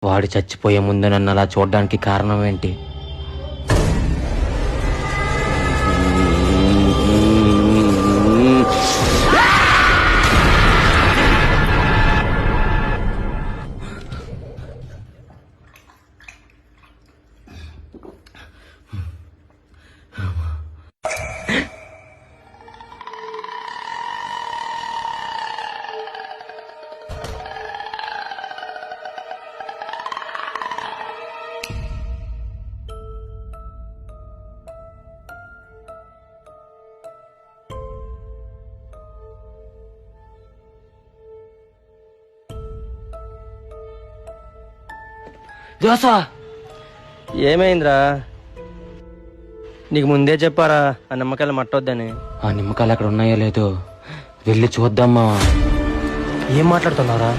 వాడు చచ్చిపోయే ముందు నన్ను అలా చూడడానికి కారణం ఏంటి? జోసా, ఏమైందిరా? నీకు ముందే చెప్పారా ఆ నిమ్మకాయలు మట్టొద్దని? ఆ నిమ్మకాయలు అక్కడ ఉన్నాయో లేదో వెళ్ళి చూద్దామా. ఏం మాట్లాడుతున్నారా?